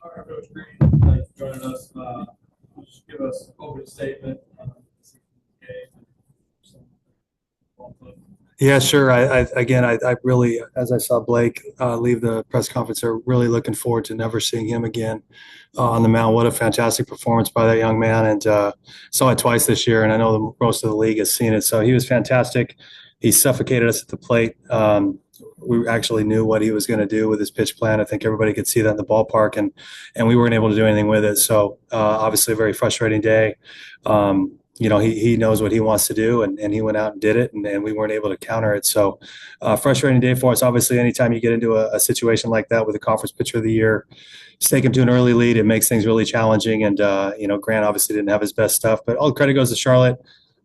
All right, Coach Green, thanks for joining us. Just give us an opening statement on the game. Yeah, sure. I really, as I saw Blake leave the press conference, are really looking forward to never seeing him again on the mound. What a fantastic performance by that young man, and saw it twice this year, and I know most of the league has seen it. So he was fantastic. He suffocated us at the plate. We actually knew what he was going to do with his pitch plan. I think everybody could see that in the ballpark, and we weren't able to do anything with it. So obviously, a very frustrating day. He knows what he wants to do, and he went out and did it, and we weren't able to counter it. So, frustrating day for us. Obviously, anytime you get into a situation like that with a conference pitcher of the year, just take him to an early lead, it makes things really challenging. And, Grant obviously didn't have his best stuff, but all the credit goes to Charlotte.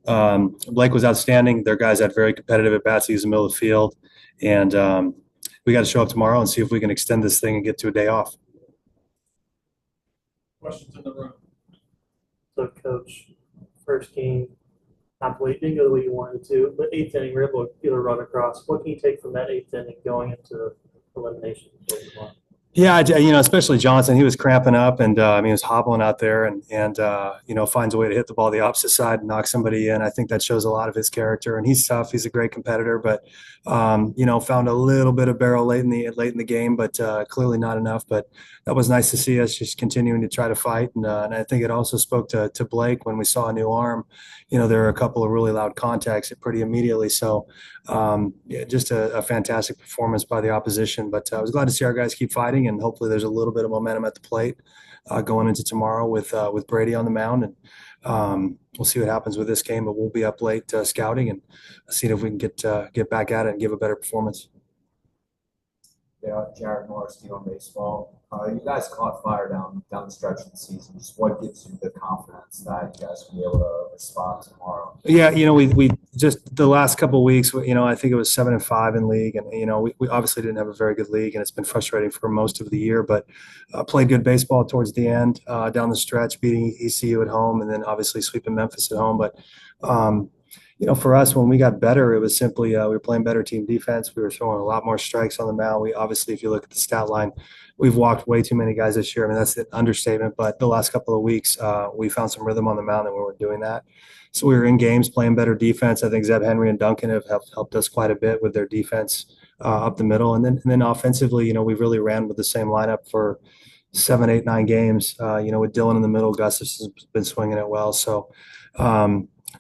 Blake was outstanding. Their guys had very competitive at bats. He was in the middle of the field. And we got to show up tomorrow and see if we can extend this thing and get to a day off. Questions in the room? So, Coach, first game, not the way it didn't go the way you wanted it to, but eighth inning, we were able to get a run across. What can you take from that eighth inning going into elimination? Yeah, especially Johnson, he was cramping up, and he was hobbling out there, and finds a way to hit the ball the opposite side and knock somebody in. I think that shows a lot of his character, and he's tough. He's a great competitor, but found a little bit of barrel late in the game, but clearly not enough. But that was nice to see us just continuing to try to fight, and I think it also spoke to Blake when we saw a new arm. There were a couple of really loud contacts pretty immediately. So just a fantastic performance by the opposition. But I was glad to see our guys keep fighting, and hopefully there's a little bit of momentum at the plate going into tomorrow with Brady on the mound. And we'll see what happens with this game, but we'll be up late scouting and seeing if we can get back at it and give a better performance. Yeah, Jared Morris, on baseball. You guys caught fire down the stretch of the season. Just what gives you the confidence that you guys will be able to respond tomorrow? Yeah, we just the last couple of weeks, I think it was 7-5 in league, and we obviously didn't have a very good league, and it's been frustrating for most of the year. But played good baseball towards the end, down the stretch, beating ECU at home, and then obviously sweeping Memphis at home. But for us, when we got better, it was simply we were playing better team defense. We were throwing a lot more strikes on the mound. We obviously, if you look at the stat line, we've walked way too many guys this year. I mean, that's an understatement. But the last couple of weeks, we found some rhythm on the mound, and we weren't doing that. So we were in games playing better defense. I think Zeb Henry and Duncan have helped us quite a bit with their defense up the middle. And then offensively, we really ran with the same lineup for 7, 8, 9 games. With Dylan in the middle, Gustafson's been swinging it well. So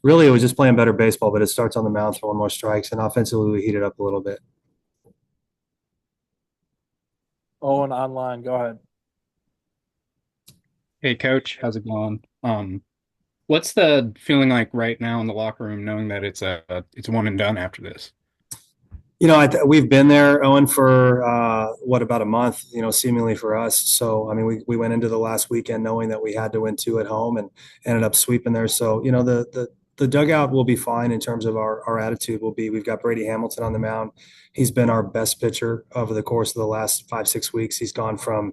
really, it was just playing better baseball, but it starts on the mound, throwing more strikes, and offensively we heated up a little bit. Owen online, go ahead. Hey, Coach, how's it going? What's the feeling like right now in the locker room, knowing that it's one and done after this? We've been there, Owen, for about a month, seemingly for us. So, I mean, we went into the last weekend knowing that we had to win 2 at home and ended up sweeping there. So, the dugout will be fine in terms of our attitude will be, we've got Brady Hamilton on the mound. He's been our best pitcher over the course of the last 5-6 weeks. He's gone from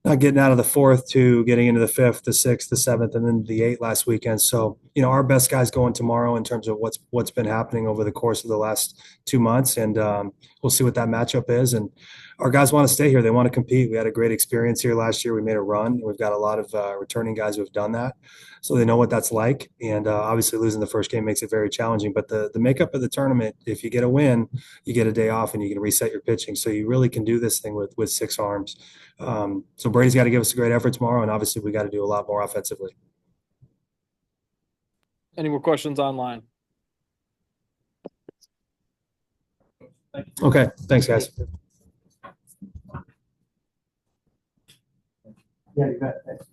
not getting out of the 4th to getting into the 5th, the 6th, the 7th, and then the 8th last weekend. So, our best guy's going tomorrow in terms of what's been happening over the course of the last 2 months. And we'll see what that matchup is. And our guys want to stay here. They want to compete. We had a great experience here last year. We made a run. We've got a lot of returning guys who have done that. So they know what that's like. And obviously losing the first game makes it very challenging. But the makeup of the tournament, if you get a win, you get a day off and you can reset your pitching. So you really can do this thing with 6 arms. So Brady's got to give us a great effort tomorrow. And obviously we got to do a lot more offensively. Any more questions online? Okay. Thanks, guys. Yeah, you bet. Thanks.